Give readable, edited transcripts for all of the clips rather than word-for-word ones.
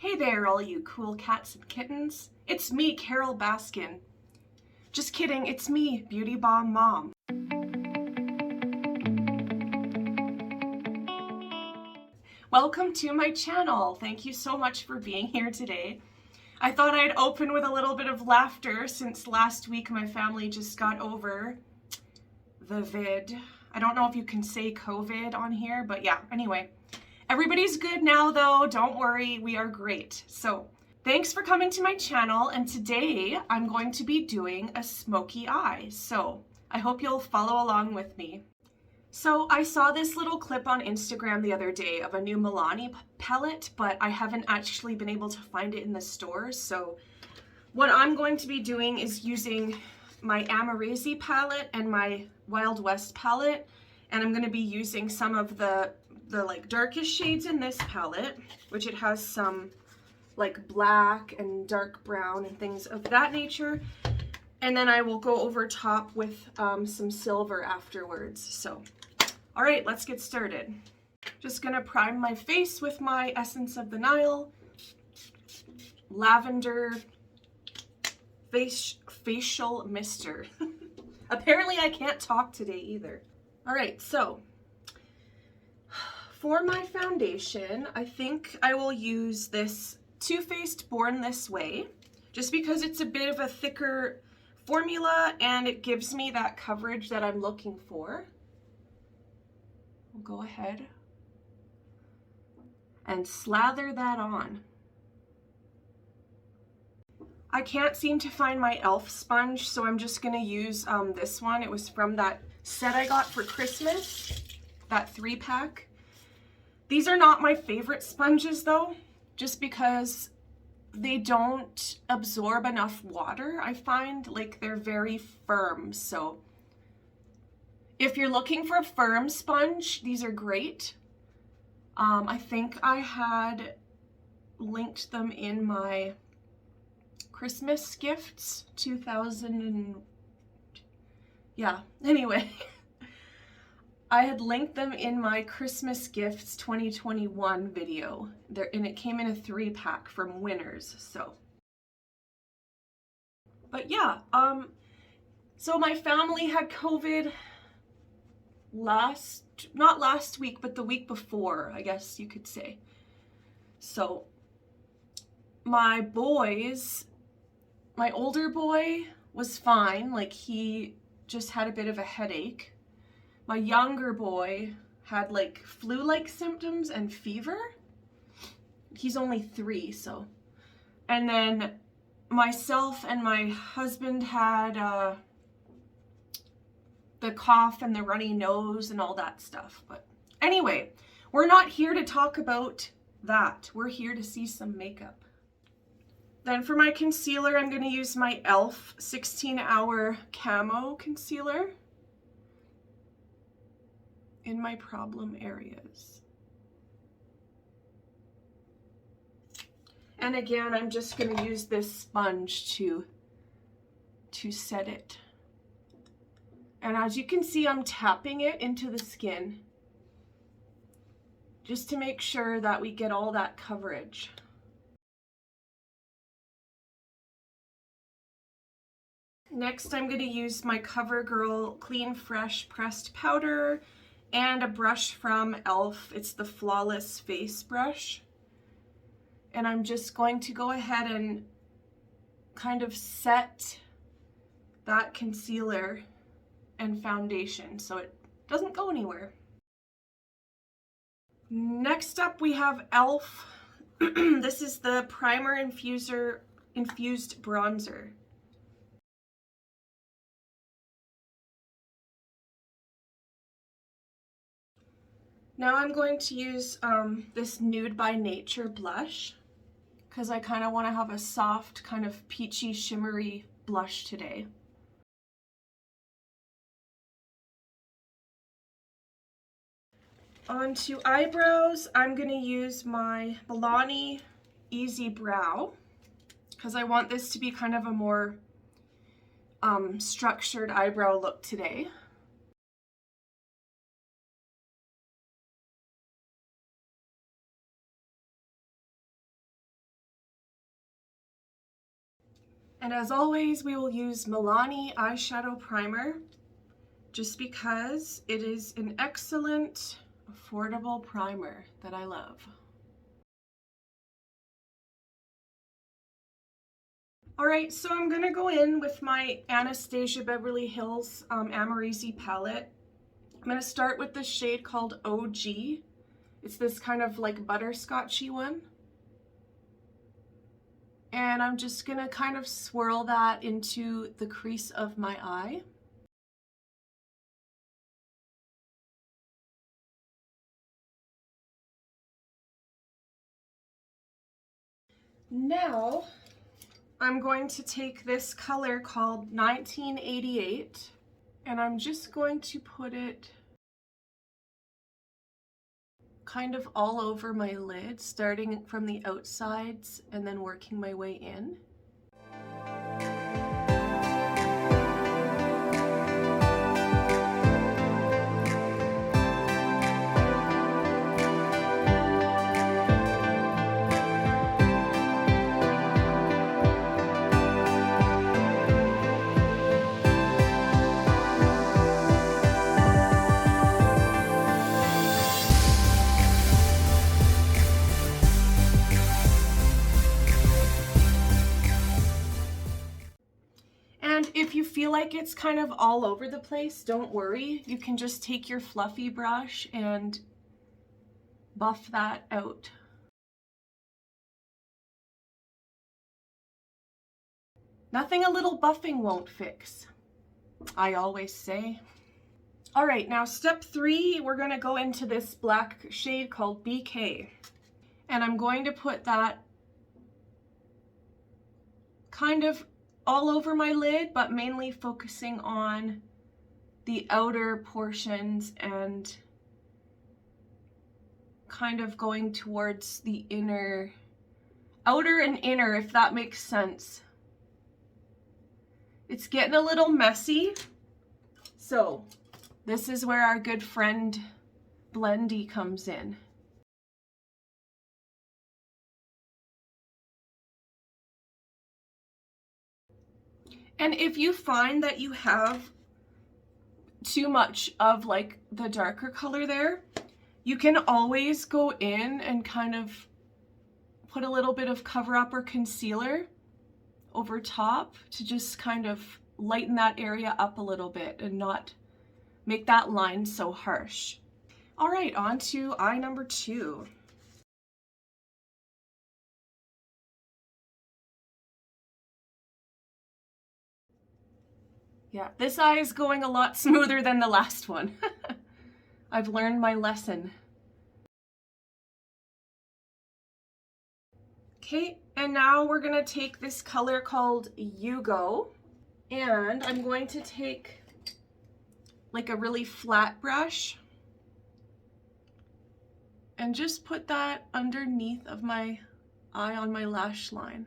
Hey there, all you cool cats and kittens. It's me, Carol Baskin. Just kidding, it's me, Beauty Bomb Mom. Welcome to my channel. Thank you so much for being here today. I thought I'd open with a little bit of laughter since last week my family just got over the vid. I don't know if you can say COVID on here, but yeah, anyway. Everybody's good now though, don't worry, we are great. So, thanks for coming to my channel, and today I'm going to be doing a smoky eye. So, I hope you'll follow along with me. So, I saw this little clip on Instagram the other day of a new Milani palette, but I haven't actually been able to find it in the stores. So, what I'm going to be doing is using my Amarazzi palette and my Wild West palette, and I'm going to be using some of the like darkest shades in this palette, which it has some like black and dark brown and things of that nature, and then I will go over top with some silver afterwards. So all right, let's get started. Just gonna prime my face with my Essence of the Nile lavender facial mister. Apparently I can't talk today either. All right, so for my foundation, I think I will use this Too Faced Born This Way, just because it's a bit of a thicker formula and it gives me that coverage that I'm looking for. We'll go ahead and slather that on. I can't seem to find my e.l.f. sponge, so I'm just gonna use this one. It was from that set I got for Christmas, that 3-pack. These are not my favorite sponges though, just because they don't absorb enough water. I find like they're very firm. So if you're looking for a firm sponge, these are great. I think I had linked them in my Christmas gifts 2000 and yeah, anyway. I had linked them in my Christmas Gifts 2021 video there, and it came in a 3-pack from Winners. So, but yeah, so my family had COVID not last week, but the week before, I guess you could say. So my boys, my older boy was fine, like he just had a bit of a headache. My younger boy had like flu-like symptoms and fever. He's only 3, so. And then myself and my husband had the cough and the runny nose and all that stuff. But anyway, we're not here to talk about that. We're here to see some makeup. Then for my concealer, I'm going to use my e.l.f. 16-hour camo concealer in my problem areas. And again, I'm just going to use this sponge to set it. And as you can see, I'm tapping it into the skin just to make sure that we get all that coverage. Next, I'm going to use my CoverGirl Clean Fresh Pressed Powder and a brush from e.l.f. It's the Flawless Face Brush. And I'm just going to go ahead and kind of set that concealer and foundation so it doesn't go anywhere. Next up we have e.l.f. This is the Primer Infused Bronzer. Now I'm going to use this Nude by Nature blush because I kind of want to have a soft, kind of peachy, shimmery blush today. On to eyebrows, I'm going to use my Milani Easy Brow because I want this to be kind of a more structured eyebrow look today. And as always, we will use Milani eyeshadow primer just because it is an excellent, affordable primer that I love. All right, so I'm gonna go in with my Anastasia Beverly Hills Amorisi palette. I'm gonna start with the shade called OG. It's this kind of like butterscotchy one. And I'm just gonna kind of swirl that into the crease of my eye. Now, I'm going to take this color called 1988, and I'm just going to put it kind of all over my lid, starting from the outsides and then working my way in. And if you feel like it's kind of all over the place, don't worry. You can just take your fluffy brush and buff that out. Nothing a little buffing won't fix, I always say. All right, now step 3, we're gonna go into this black shade called BK. And I'm going to put that kind of all over my lid, but mainly focusing on the outer portions and kind of going towards the inner, outer and inner, if that makes sense. It's getting a little messy, so this is where our good friend Blendy comes in. And if you find that you have too much of like the darker color there, you can always go in and kind of put a little bit of cover up or concealer over top to just kind of lighten that area up a little bit and not make that line so harsh. All right, on to eye number 2. Yeah, this eye is going a lot smoother than the last one. I've learned my lesson. Okay, and now we're gonna take this color called Yugo, and I'm going to take like a really flat brush and just put that underneath of my eye on my lash line.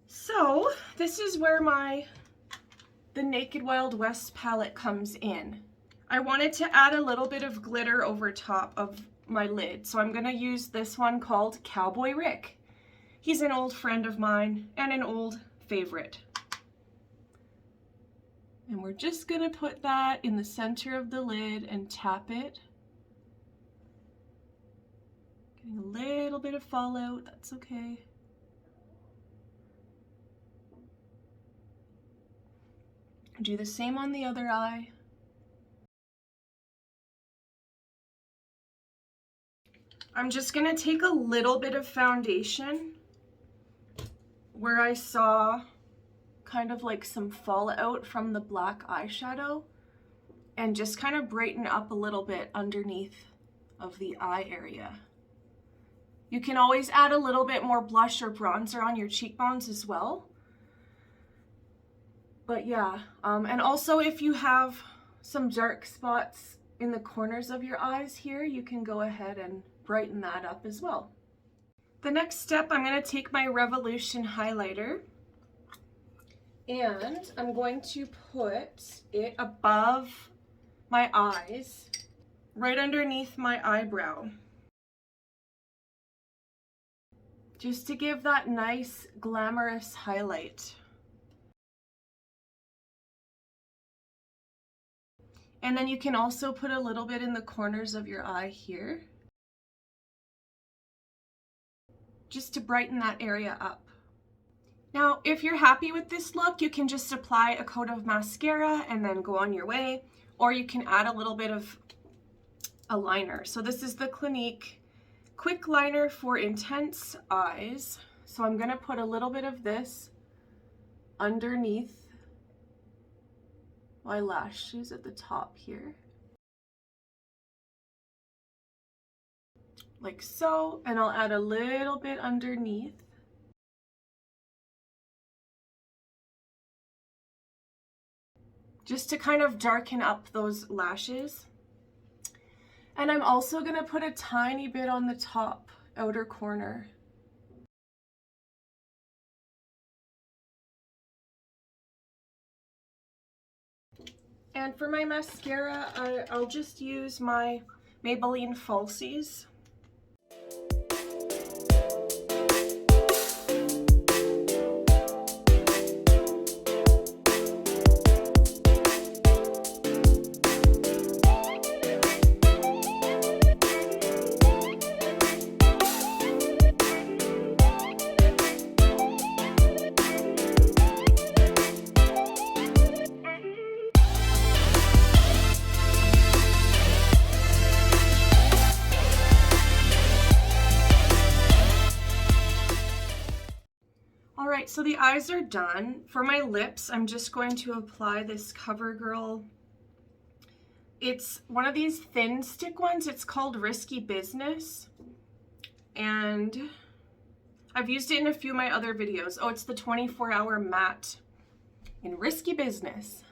So this is where the Naked Wild West palette comes in. I wanted to add a little bit of glitter over top of my lid, so I'm gonna use this one called Cowboy Rick. He's an old friend of mine and an old favorite. And we're just gonna put that in the center of the lid and tap it. Getting a little bit of fallout, that's okay. Do the same on the other eye. I'm just gonna take a little bit of foundation where I saw kind of like some fallout from the black eyeshadow and just kind of brighten up a little bit underneath of the eye area. You can always add a little bit more blush or bronzer on your cheekbones as well. But yeah, and also if you have some dark spots in the corners of your eyes here, you can go ahead and brighten that up as well. The next step, I'm going to take my Revolution highlighter and I'm going to put it above my eyes, right underneath my eyebrow. just to give that nice glamorous highlight. And then you can also put a little bit in the corners of your eye here, just to brighten that area up. Now, if you're happy with this look, you can just apply a coat of mascara and then go on your way, or you can add a little bit of a liner. So this is the Clinique Quick Liner for Intense Eyes. So I'm gonna put a little bit of this underneath my lashes at the top here, like so, and I'll add a little bit underneath. Just to kind of darken up those lashes. And I'm also going to put a tiny bit on the top outer corner. And for my mascara, I'll just use my Maybelline Falsies. Alright, so the eyes are done. For my lips, I'm just going to apply this CoverGirl. It's one of these thin stick ones. It's called Risky Business. And I've used it in a few of my other videos. Oh, it's the 24-hour matte in Risky Business.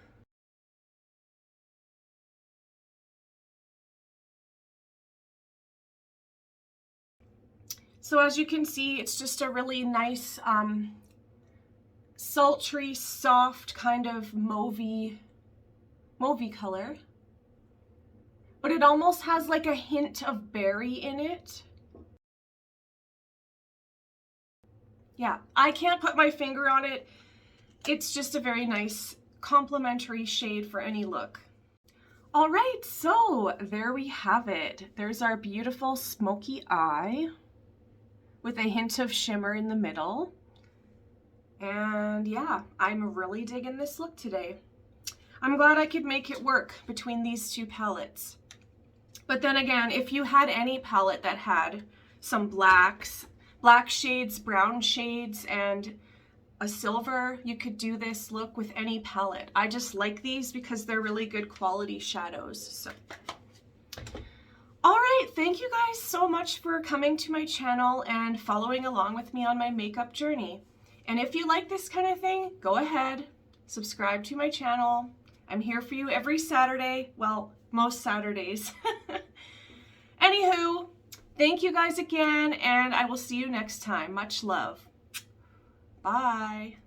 So as you can see, it's just a really nice, sultry, soft kind of mauvey color. But it almost has like a hint of berry in it. Yeah, I can't put my finger on it. It's just a very nice complementary shade for any look. All right, so there we have it. There's our beautiful smoky eye with a hint of shimmer in the middle. And yeah, I'm really digging this look today. I'm glad I could make it work between these two palettes. But then again, if you had any palette that had some blacks, black shades, brown shades, and a silver, you could do this look with any palette. I just like these because they're really good quality shadows. So, all right, thank you guys so much for coming to my channel and following along with me on my makeup journey. And if you like this kind of thing, go ahead, subscribe to my channel. I'm here for you every Saturday. Well, most Saturdays. Anywho, thank you guys again, and I will see you next time. Much love. Bye.